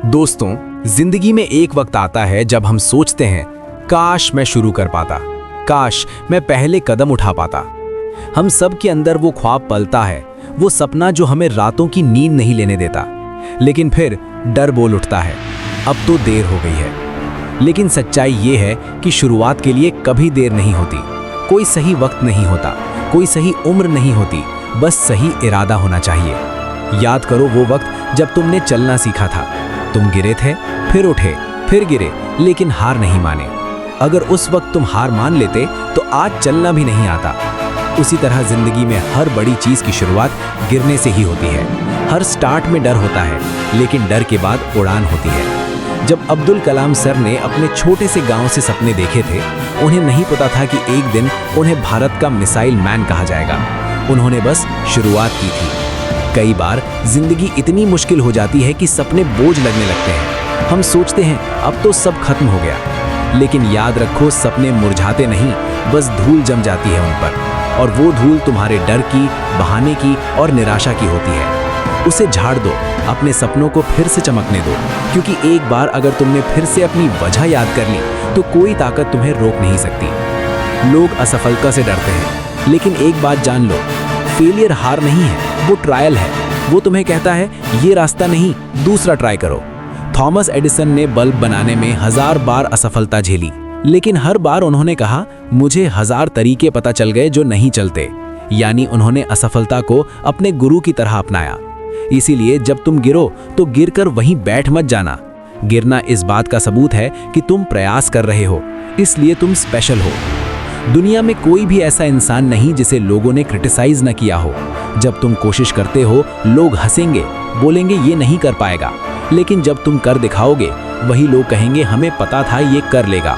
दोस्तों, जिंदगी में एक वक्त आता है जब हम सोचते हैं, काश मैं शुरू कर पाता, काश मैं पहले कदम उठा पाता। हम सब के अंदर वो ख्वाब पलता है, वो सपना जो हमें रातों की नींद नहीं लेने देता। लेकिन फिर डर बोल उठता है, अब तो देर हो गई है। लेकिन सच्चाई ये है कि शुरुआत के लिए कभी देर नहीं होती। कोई सही वक्त नहीं होता, कोई सही उम्र नहीं होती, बस सही इरादा होना चाहिए। याद करो वो वक्त जब तुमने चलना सीखा था। तुम गिरे थे, फिर उठे, फिर गिरे, लेकिन हार नहीं माने। अगर उस वक्त तुम हार मान लेते तो आज चलना भी नहीं आता। उसी तरह जिंदगी में हर बड़ी चीज की शुरुआत गिरने से ही होती है। हर स्टार्ट में डर होता है, लेकिन डर के बाद उड़ान होती है। जब अब्दुल कलाम सर ने अपने छोटे से गांव से सपने देखे थे, उन्हें नहीं पता था कि एक दिन उन्हें भारत का मिसाइल मैन कहा जाएगा। उन्होंने बस शुरुआत की थी। कई बार जिंदगी इतनी मुश्किल हो जाती है कि सपने बोझ लगने लगते हैं। हम सोचते हैं अब तो सब खत्म हो गया, लेकिन याद रखो सपने मुरझाते नहीं, बस धूल जम जाती है उन पर। और वो धूल तुम्हारे डर की, बहाने की और निराशा की होती है। उसे झाड़ दो, अपने सपनों को फिर से चमकने दो, क्योंकि एक बार अगर तुमने फिर से अपनी वजह याद कर ली तो कोई ताकत तुम्हें रोक नहीं सकती। लोग असफलता से डरते हैं, लेकिन एक बात जान लो, फेलियर हार नहीं है, वो ट्रायल है। वो तुम्हें कहता है ये रास्ता नहीं, दूसरा ट्राई करो। थॉमस एडिसन ने बल्ब बनाने में 1000 बार असफलता झेली, लेकिन हर बार उन्होंने कहा मुझे 1000 तरीके पता चल गए जो नहीं चलते। यानी उन्होंने असफलता को अपने गुरु की तरह अपनाया। इसीलिए जब तुम गिरो तो गिरकर वहीं बैठ मत जाना। गिरना इस बात का सबूत है कि तुम प्रयास कर रहे हो, इसलिए तुम स्पेशल हो। दुनिया में कोई भी ऐसा इंसान नहीं जिसे लोगों ने क्रिटिसाइज न किया हो। जब तुम कोशिश करते हो, लोग हंसेंगे, बोलेंगे ये नहीं कर पाएगा। लेकिन जब तुम कर दिखाओगे, वही लोग कहेंगे हमें पता था ये कर लेगा।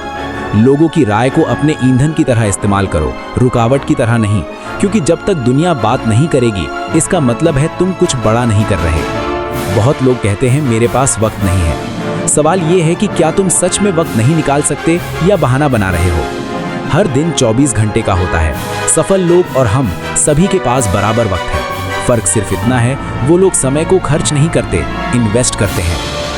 लोगों की राय को अपने ईंधन की तरह इस्तेमाल करो, रुकावट की तरह नहीं। क्योंकि जब तक दुनिया बात नहीं करेगी, इसका मतलब है तुम कुछ बड़ा नहीं कर रहे। बहुत लोग कहते हैं मेरे पास वक्त नहीं है। सवाल ये है कि क्या तुम सच में वक्त नहीं निकाल सकते या बहाना बना रहे हो? हर दिन 24 घंटे का होता है। सफल लोग और हम सभी के पास बराबर वक्त है। फर्क सिर्फ इतना है, वो लोग समय को खर्च नहीं करते, इन्वेस्ट करते हैं।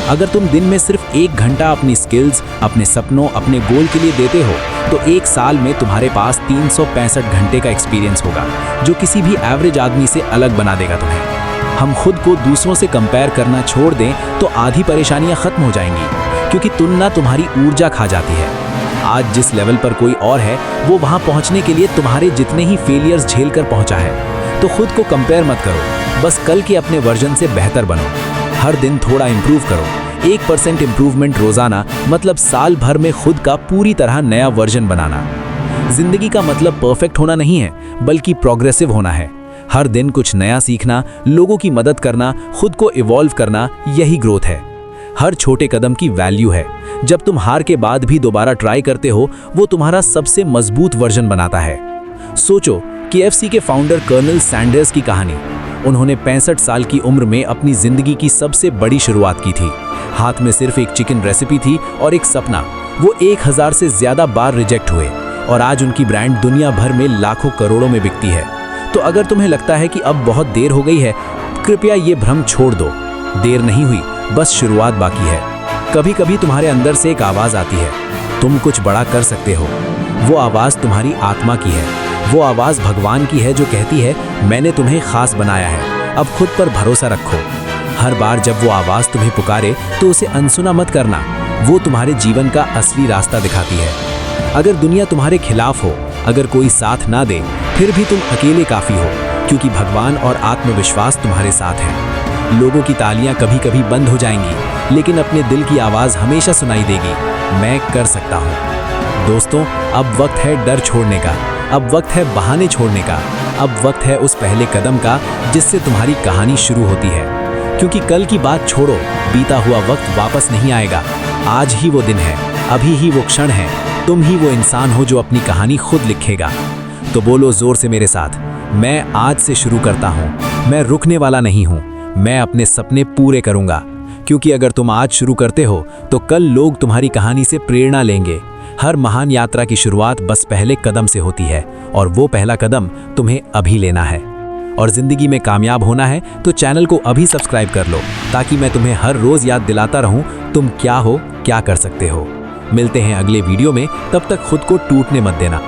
अगर तुम दिन में सिर्फ 1 घंटा अपनी स्किल्स, अपने सपनों, अपने गोल के लिए देते हो, तो 1 साल में तुम्हारे पास 365 घंटे का एक्सपीरियंस होगा, जो किसी भी एवरेज आदमी से अलग बना देगा तुम्हें। हम खुद को दूसरों से कंपेयर करना छोड़ दें तो आधी परेशानियां खत्म हो जाएंगी, क्योंकि तुलना तुम्हारी ऊर्जा खा जाती है। आज जिस लेवल पर कोई और है, वो वहां पहुंचने के लिए तुम्हारे जितने ही फेलियर्स झेल कर पहुंचा है। तो खुद को कंपेयर मत करो, बस कल के अपने वर्जन से बेहतर बनो। हर दिन थोड़ा इंप्रूव करो। 1% इंप्रूवमेंट रोजाना मतलब साल भर में खुद का पूरी तरह नया वर्जन बनाना। जिंदगी का मतलब परफेक्ट होना नहीं है, बल्कि प्रोग्रेसिव होना है। हर दिन कुछ नया सीखना, लोगों की मदद करना, खुद को इवॉल्व करना, यही ग्रोथ है। हर छोटे कदम की वैल्यू है। जब तुम हार के बाद भी दोबारा ट्राई करते हो, वो तुम्हारा सबसे मजबूत वर्जन बनाता है। सोचो KFC के फाउंडर कर्नल सैंडर्स की कहानी। उन्होंने 65 साल की उम्र में अपनी जिंदगी की सबसे बड़ी शुरुआत की थी। हाथ में सिर्फ एक चिकन रेसिपी थी और एक सपना। वो 1000 से ज्यादा बार रिजेक्ट हुए और आज उनकी ब्रांड दुनिया भर में लाखों करोड़ों में बिकती है। तो अगर तुम्हें लगता है कि अब बहुत देर हो गई है, कृपया ये भ्रम छोड़ दो। देर नहीं हुई, बस शुरुआत बाकी है। कभी कभी तुम्हारे अंदर से एक आवाज आती है, तुम कुछ बड़ा कर सकते हो। वो आवाज तुम्हारी आत्मा की है। वो आवाज भगवान की है जो कहती है मैंने तुम्हें खास बनाया है, अब खुद पर भरोसा रखो। हर बार जब वो आवाज तुम्हें पुकारे तो उसे अनसुना मत करना। वो तुम्हारे जीवन का असली रास्ता दिखाती है। अगर दुनिया तुम्हारे खिलाफ हो, अगर कोई साथ ना दे, फिर भी तुम अकेले काफी हो, क्योंकि भगवान और आत्मविश्वास तुम्हारे साथ है। लोगों की तालियां कभी कभी बंद हो जाएंगी, लेकिन अपने दिल की आवाज हमेशा सुनाई देगी, मैं कर सकता हूँ। दोस्तों, अब वक्त है डर छोड़ने का, अब वक्त है बहाने छोड़ने का, अब वक्त है उस पहले कदम का जिससे तुम्हारी कहानी शुरू होती है। क्योंकि कल की बात छोड़ो, बीता हुआ वक्त वापस नहीं आएगा। आज ही वो दिन है, अभी ही वो क्षण है। तुम ही वो इंसान हो जो अपनी कहानी खुद लिखेगा। तो बोलो जोर से मेरे साथ, मैं आज से शुरू करता हूँ, मैं रुकने वाला नहीं हूँ, मैं अपने सपने पूरे करूँगा। क्योंकि अगर तुम आज शुरू करते हो तो कल लोग तुम्हारी कहानी से प्रेरणा लेंगे। हर महान यात्रा की शुरुआत बस पहले कदम से होती है, और वो पहला कदम तुम्हें अभी लेना है। और ज़िंदगी में कामयाब होना है तो चैनल को अभी सब्सक्राइब कर लो, ताकि मैं तुम्हें हर रोज़ याद दिलाता रहूं तुम क्या हो, क्या कर सकते हो। मिलते हैं अगले वीडियो में, तब तक खुद को टूटने मत देना।